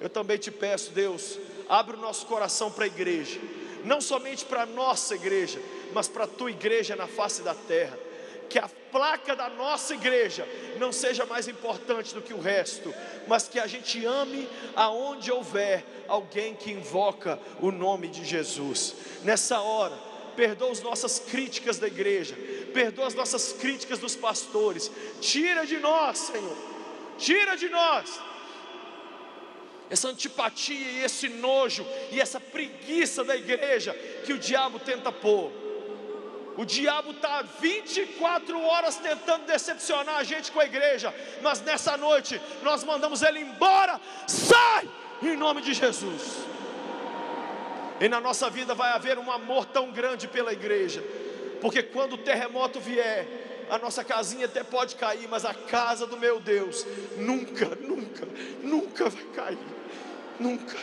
eu também te peço, Deus, abre o nosso coração para a igreja, não somente para a nossa igreja, mas para a tua igreja na face da terra. Que a placa da nossa igreja não seja mais importante do que o resto, mas que a gente ame aonde houver alguém que invoca o nome de Jesus. Nessa hora, perdoa as nossas críticas da igreja, perdoa as nossas críticas dos pastores. Tira de nós, Senhor, tira de nós essa antipatia e esse nojo e essa preguiça da igreja que o diabo tenta pôr. O diabo está 24 horas tentando decepcionar a gente com a igreja, mas nessa noite nós mandamos ele embora. Sai em nome de Jesus. E na nossa vida vai haver um amor tão grande pela igreja, porque quando o terremoto vier, a nossa casinha até pode cair, mas a casa do meu Deus nunca vai cair, nunca.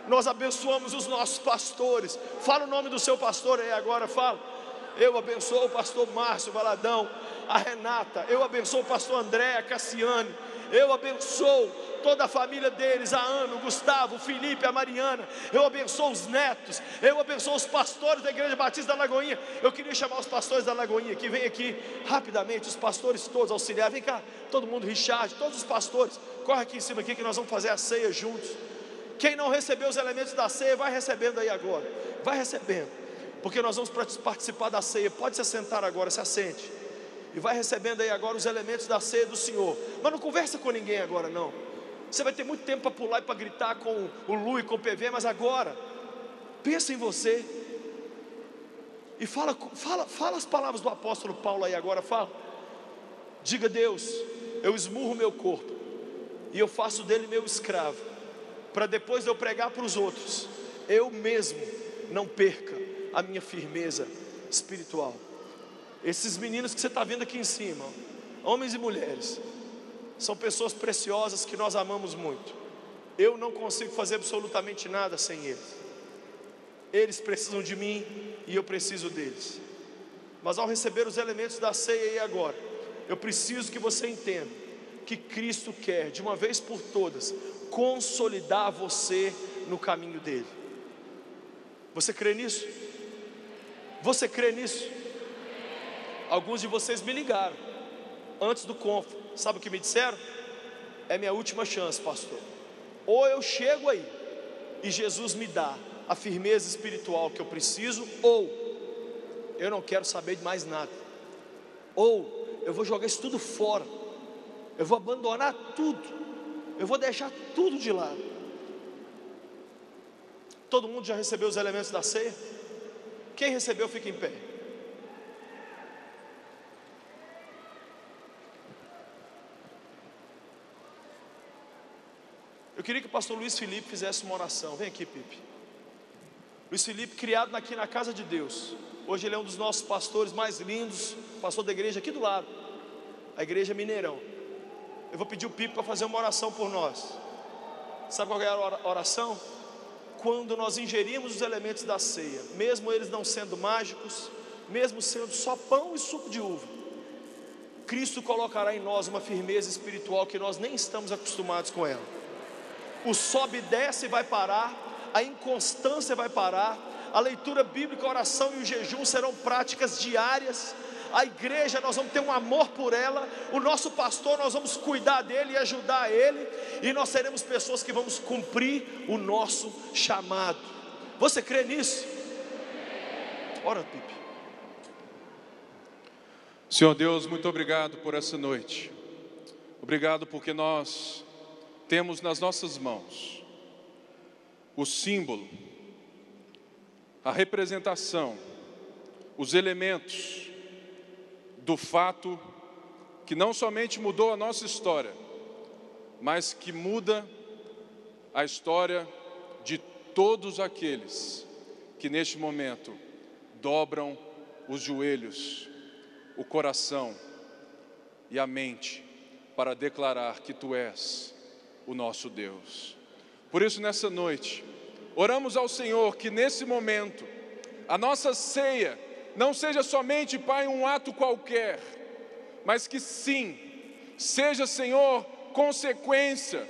Nós abençoamos os nossos pastores. Fala o nome do seu pastor aí agora, fala. Eu abençoo o pastor Márcio Valadão, a Renata. Eu abençoo o pastor André, a Cassiane. Eu abençoo toda a família deles, a Ana, o Gustavo, o Felipe, a Mariana. Eu abençoo os netos. Eu abençoo os pastores da Igreja Batista da Lagoinha. Eu queria chamar os pastores da Lagoinha aqui. Vem aqui rapidamente, os pastores todos auxiliares. Vem cá, todo mundo, Richard, todos os pastores. Corre aqui em cima aqui que nós vamos fazer a ceia juntos. Quem não recebeu os elementos da ceia, vai recebendo aí agora. Vai recebendo, porque nós vamos participar da ceia. Pode se assentar agora, se assente. E vai recebendo aí agora os elementos da ceia do Senhor. Mas não conversa com ninguém agora não. Você vai ter muito tempo para pular e para gritar com o Lu e com o PV, mas agora, pensa em você. E fala as palavras do apóstolo Paulo aí agora, fala. Diga: Deus, eu esmurro meu corpo e eu faço dele meu escravo, para depois de eu pregar para os outros, eu mesmo não perca a minha firmeza espiritual. Esses meninos que você está vendo aqui em cima, homens e mulheres, são pessoas preciosas que nós amamos muito. Eu não consigo fazer absolutamente nada sem eles. Eles precisam de mim e eu preciso deles. Mas ao receber os elementos da ceia aí agora, eu preciso que você entenda que Cristo quer, de uma vez por todas, consolidar você no caminho dele. Você crê nisso? Você crê nisso? Alguns de vocês me ligaram antes do Conf. Sabe o que me disseram? É minha última chance, pastor. Ou eu chego aí e Jesus me dá a firmeza espiritual que eu preciso, ou eu não quero saber de mais nada. Ou eu vou jogar isso tudo fora. Eu vou abandonar tudo. Eu vou deixar tudo de lado. Todo mundo já recebeu os elementos da ceia? Quem recebeu, fica em pé. Eu queria que o pastor Luiz Felipe fizesse uma oração. Vem aqui, Pipe. Luiz Felipe, criado aqui na casa de Deus. Hoje ele é um dos nossos pastores mais lindos, pastor da igreja aqui do lado, a igreja Mineirão. Eu vou pedir o Pipe para fazer uma oração por nós. Sabe qual é a oração? Quando nós ingerimos os elementos da ceia, mesmo eles não sendo mágicos, mesmo sendo só pão e suco de uva, Cristo colocará em nós uma firmeza espiritual que nós nem estamos acostumados com ela. O sobe e desce vai parar, a inconstância vai parar, a leitura bíblica, a oração e o jejum serão práticas diárias. A igreja, nós vamos ter um amor por ela. O nosso pastor, nós vamos cuidar dele e ajudar ele. E nós seremos pessoas que vamos cumprir o nosso chamado. Você crê nisso? Ora, Pipe. Senhor Deus, muito obrigado por essa noite. Obrigado porque nós temos nas nossas mãos o símbolo, a representação, os elementos do fato que não somente mudou a nossa história, mas que muda a história de todos aqueles que neste momento dobram os joelhos, o coração e a mente para declarar que Tu és o nosso Deus. Por isso, nessa noite, oramos ao Senhor que nesse momento a nossa ceia não seja somente, Pai, um ato qualquer, mas que sim, seja, Senhor, consequência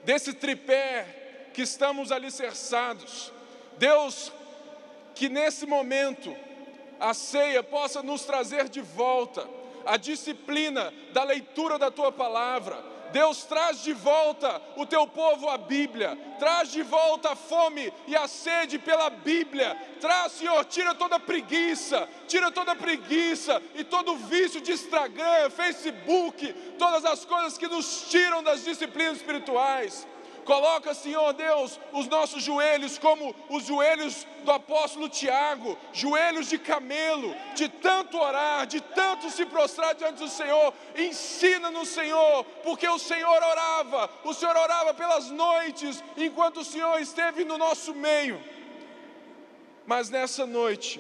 desse tripé que estamos alicerçados. Deus, que nesse momento a ceia possa nos trazer de volta a disciplina da leitura da Tua Palavra. Deus, traz de volta o Teu povo à Bíblia, traz de volta a fome e a sede pela Bíblia. Traz, Senhor, tira toda preguiça e todo vício de Instagram, Facebook, todas as coisas que nos tiram das disciplinas espirituais. Coloca, Senhor Deus, os nossos joelhos como os joelhos do apóstolo Tiago, joelhos de camelo, de tanto orar, de tanto se prostrar diante do Senhor. Ensina-nos, Senhor, porque o Senhor orava pelas noites, enquanto o Senhor esteve no nosso meio. Mas nessa noite,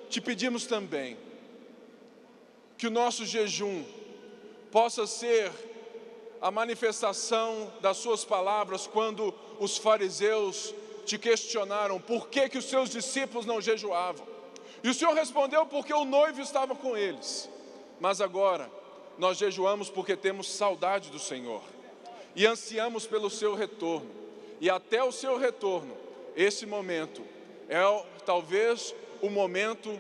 te pedimos também, que o nosso jejum possa ser a manifestação das suas palavras, quando os fariseus te questionaram por que os seus discípulos não jejuavam. E o Senhor respondeu: porque o noivo estava com eles. Mas agora, nós jejuamos porque temos saudade do Senhor e ansiamos pelo seu retorno. E até o seu retorno, esse momento é talvez o momento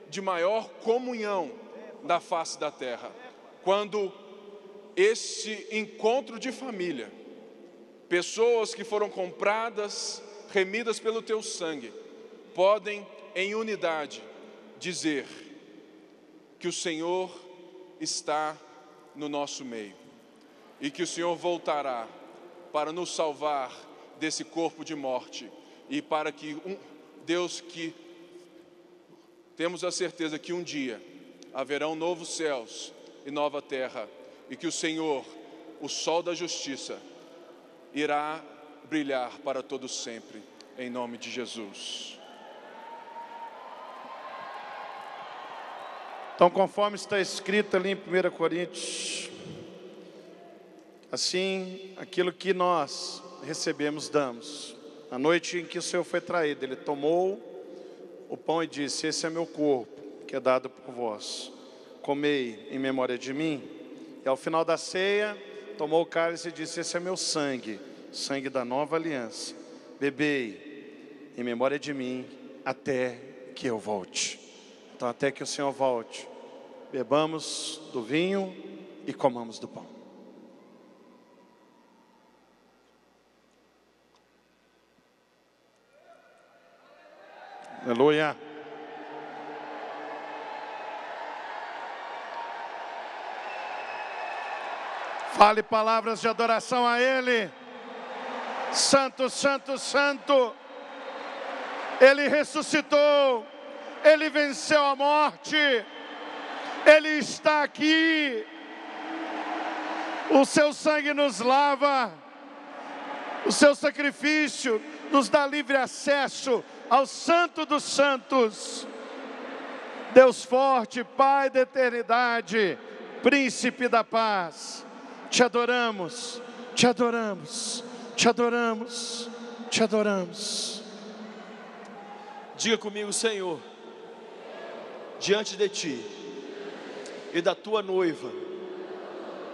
de maior comunhão da face da terra, quando este encontro de família, pessoas que foram compradas, remidas pelo teu sangue, podem em unidade dizer que o Senhor está no nosso meio e que o Senhor voltará para nos salvar desse corpo de morte, e para que Deus, que temos a certeza que um dia haverão novos céus e nova terra, e que o Senhor, o sol da justiça, irá brilhar para todo sempre, em nome de Jesus. Então, conforme está escrito ali em 1 Coríntios, assim, aquilo que nós recebemos, damos. Na noite em que o Senhor foi traído, Ele tomou o pão e disse: esse é meu corpo, que é dado por vós. Comei em memória de mim. E ao final da ceia, tomou o cálice e disse: esse é meu sangue, sangue da nova aliança. Bebei em memória de mim, até que eu volte. Então, até que o Senhor volte, bebamos do vinho e comamos do pão. Aleluia. Fale palavras de adoração a Ele. Santo, santo, santo. Ele ressuscitou. Ele venceu a morte. Ele está aqui. O seu sangue nos lava. O seu sacrifício nos dá livre acesso ao Santo dos Santos. Deus forte, Pai da eternidade, Príncipe da paz. Te adoramos, te adoramos, te adoramos, te adoramos. Diga comigo: Senhor, diante de Ti e da Tua noiva,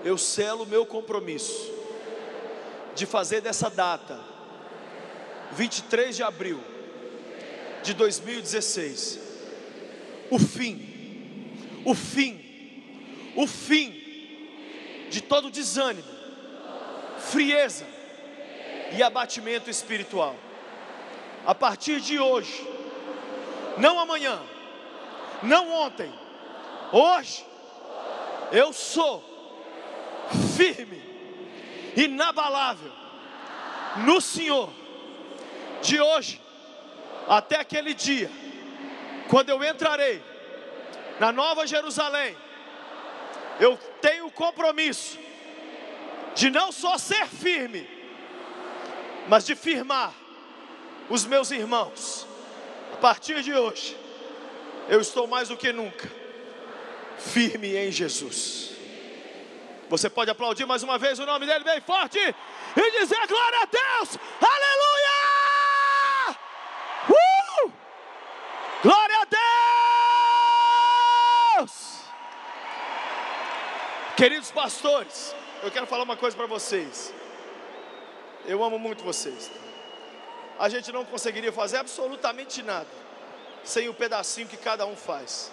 eu selo o meu compromisso de fazer dessa data, 23 de abril de 2016, o fim de todo desânimo, frieza e abatimento espiritual. A partir de hoje, não amanhã, não ontem, hoje, eu sou firme, inabalável no Senhor. De hoje até aquele dia, quando eu entrarei na Nova Jerusalém, eu tenho o compromisso de não só ser firme, mas de firmar os meus irmãos. A partir de hoje, eu estou mais do que nunca firme em Jesus. Você pode aplaudir mais uma vez o nome dele bem forte e dizer glória a Deus, aleluia! Glória a Deus! Queridos pastores, eu quero falar uma coisa para vocês. Eu amo muito vocês. A gente não conseguiria fazer absolutamente nada sem o pedacinho que cada um faz.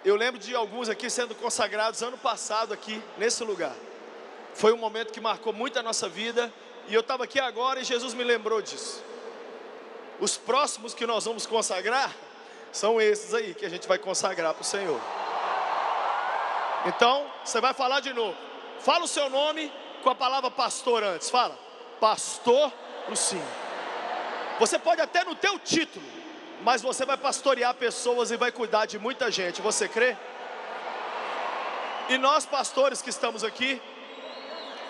Eu lembro de alguns aqui sendo consagrados ano passado aqui, nesse lugar. Foi um momento que marcou muito a nossa vida. E eu estava aqui agora e Jesus me lembrou disso. Os próximos que nós vamos consagrar são esses aí, que a gente vai consagrar para o Senhor. Então, você vai falar de novo. Fala o seu nome com a palavra pastor antes. Fala, pastor Lucinho. Você pode até no teu título, mas você vai pastorear pessoas e vai cuidar de muita gente. Você crê? E nós pastores que estamos aqui,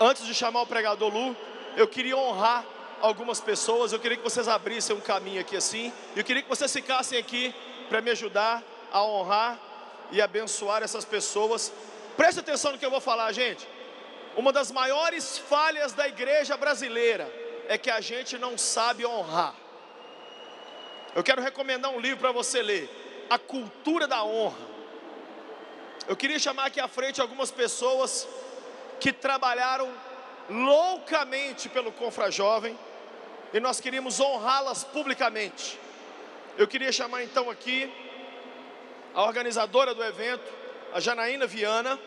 antes de chamar o pregador Lu, eu queria honrar algumas pessoas. Eu queria que vocês abrissem um caminho aqui assim. Eu queria que vocês ficassem aqui para me ajudar a honrar e abençoar essas pessoas. Preste atenção no que eu vou falar, gente. Uma das maiores falhas da igreja brasileira é que a gente não sabe honrar. Eu quero recomendar um livro para você ler, A Cultura da Honra. Eu queria chamar aqui à frente algumas pessoas que trabalharam loucamente pelo Confrajovem e nós queríamos honrá-las publicamente. Eu queria chamar então aqui a organizadora do evento, a Janaína Viana.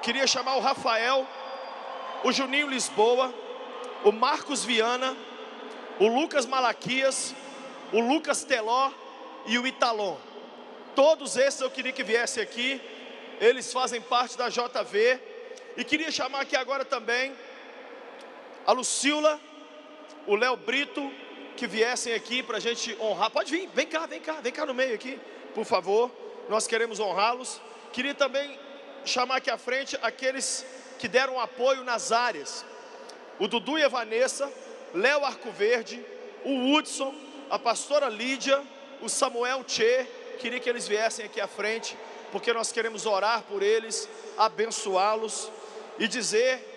Queria chamar o Rafael, o Juninho Lisboa, o Marcos Viana, o Lucas Malaquias, o Lucas Teló e o Italon. Todos esses eu queria que viessem aqui. Eles fazem parte da JV. E queria chamar aqui agora também a Lucila, o Léo Brito, que viessem aqui para a gente honrar. Pode vir, vem cá no meio aqui, por favor. Nós queremos honrá-los. Queria também chamar aqui à frente aqueles que deram apoio nas áreas. O Dudu e a Vanessa, Léo Arcoverde, o Hudson, a pastora Lídia, o Samuel Tchê. Queria que eles viessem aqui à frente, porque nós queremos orar por eles, abençoá-los e dizer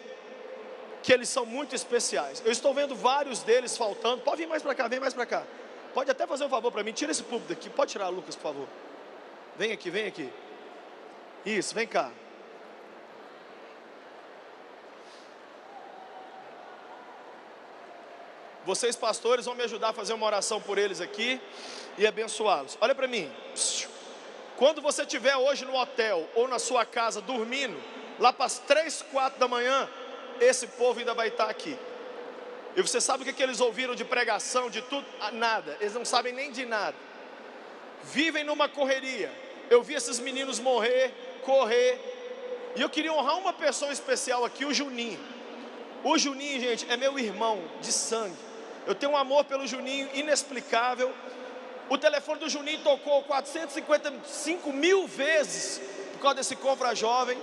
que eles são muito especiais. Eu estou vendo vários deles faltando. Pode vir mais para cá, vem mais para cá. Pode até fazer um favor para mim, tira esse púlpito daqui. Pode tirar, Lucas, por favor. Vem aqui, vem aqui. Isso, vem cá. Vocês pastores vão me ajudar a fazer uma oração por eles aqui e abençoá-los. Olha para mim. Quando você estiver hoje no hotel ou na sua casa dormindo, lá para as 3, 4 da manhã, esse povo ainda vai estar aqui. E você sabe o que eles ouviram de pregação, de tudo? Nada, eles não sabem nem de nada. Vivem numa correria. Eu vi esses meninos morrer, correr. E eu queria honrar uma pessoa especial aqui, o Juninho. O Juninho, gente, é meu irmão de sangue. Eu tenho um amor pelo Juninho inexplicável. O telefone do Juninho tocou 455 mil vezes por causa desse Confrajovem.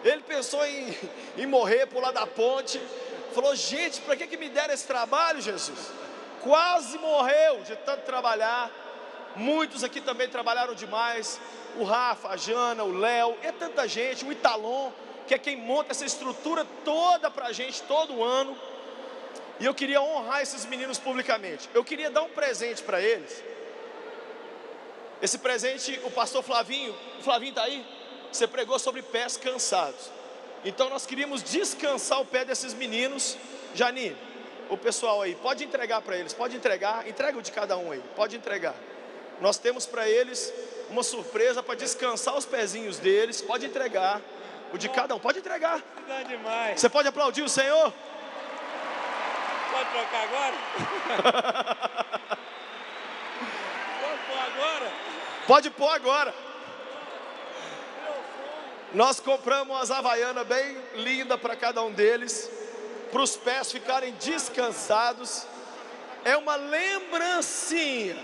Ele pensou em morrer, pular da ponte. Falou, gente, para que me deram esse trabalho, Jesus? Quase morreu de tanto trabalhar. Muitos aqui também trabalharam demais. O Rafa, a Jana, o Léo, é tanta gente. O Italon, que é quem monta essa estrutura toda para a gente, todo ano. E eu queria honrar esses meninos publicamente. Eu queria dar um presente para eles. Esse presente, o pastor Flavinho está aí? Você pregou sobre pés cansados. Então nós queríamos descansar o pé desses meninos. Janine, o pessoal aí, pode entregar para eles, pode entregar, entrega o de cada um aí, pode entregar. Nós temos para eles uma surpresa para descansar os pezinhos deles, pode entregar o de cada um, pode entregar. Demais. Você pode aplaudir o Senhor? Pode trocar agora? Pode pôr agora? Pode pôr agora. Nós compramos umas havaianas bem lindas para cada um deles, para os pés ficarem descansados. É uma lembrancinha.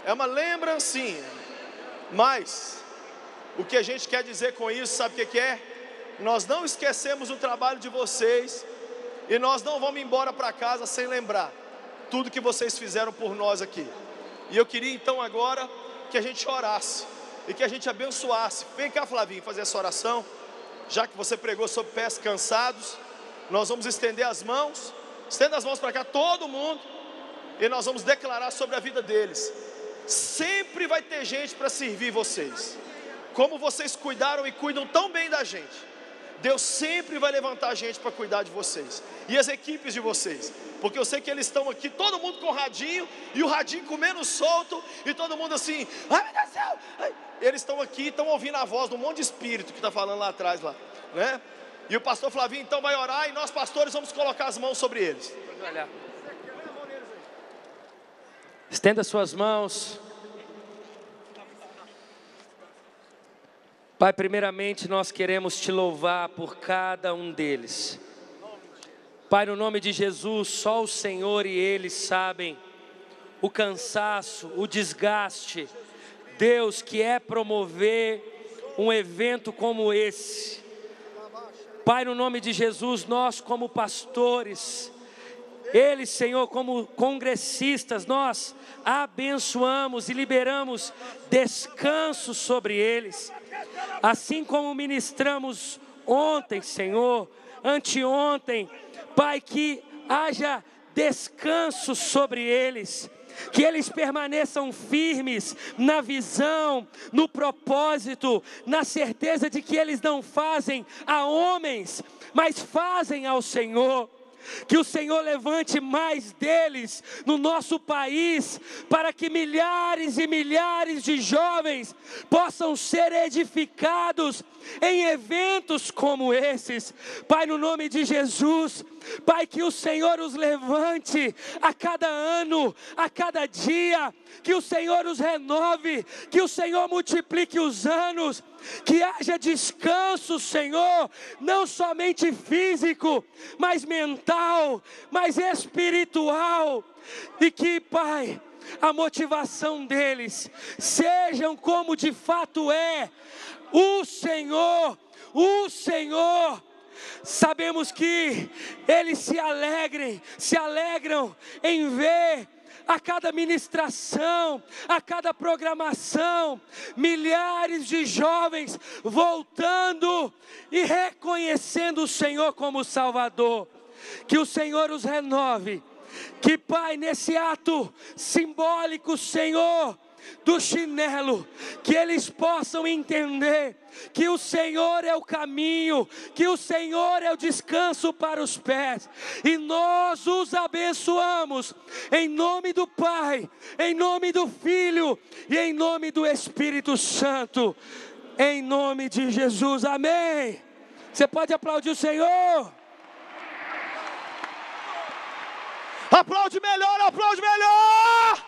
É uma lembrancinha. Mas o que a gente quer dizer com isso, sabe o que é? Nós não esquecemos o trabalho de vocês e nós não vamos embora para casa sem lembrar tudo que vocês fizeram por nós aqui. E eu queria então agora que a gente orasse e que a gente abençoasse. Vem cá, Flavinho, fazer essa oração. Já que você pregou sobre pés cansados, nós vamos estender as mãos. Estenda as mãos para cá, todo mundo. E nós vamos declarar sobre a vida deles. Sempre vai ter gente para servir vocês. Como vocês cuidaram e cuidam tão bem da gente. Deus sempre vai levantar gente para cuidar de vocês, e as equipes de vocês, porque eu sei que eles estão aqui, todo mundo com radinho, e o radinho comendo solto, e todo mundo assim, ai meu Deus do céu, ai. Eles estão aqui, estão ouvindo a voz de um monte de espírito que está falando lá atrás, lá, né? E o pastor Flavinho então vai orar, e nós pastores vamos colocar as mãos sobre eles. Estenda suas mãos. Pai, primeiramente nós queremos te louvar por cada um deles. Pai, no nome de Jesus, só o Senhor e eles sabem o cansaço, o desgaste, Deus, que é promover um evento como esse. Pai, no nome de Jesus, nós como pastores, eles, Senhor, como congressistas, nós abençoamos e liberamos descanso sobre eles. Assim como ministramos ontem, Senhor, anteontem, Pai, que haja descanso sobre eles, que eles permaneçam firmes na visão, no propósito, na certeza de que eles não fazem a homens, mas fazem ao Senhor. Que o Senhor levante mais deles no nosso país, para que milhares e milhares de jovens possam ser edificados em eventos como esses. Pai, no nome de Jesus, Pai, que o Senhor os levante a cada ano, a cada dia, que o Senhor os renove, que o Senhor multiplique os anos, que haja descanso, Senhor, não somente físico, mas mental, mas espiritual, e que, Pai, a motivação deles sejam como de fato é o Senhor. Sabemos que eles se alegram em ver a cada ministração, a cada programação, milhares de jovens voltando e reconhecendo o Senhor como Salvador. Que o Senhor os renove, que, Pai, nesse ato simbólico, Senhor, do chinelo, que eles possam entender que o Senhor é o caminho, que o Senhor é o descanso para os pés, e nós os abençoamos, em nome do Pai, em nome do Filho, e em nome do Espírito Santo, em nome de Jesus, amém. Você pode aplaudir o Senhor? Aplaude melhor, aplaude melhor!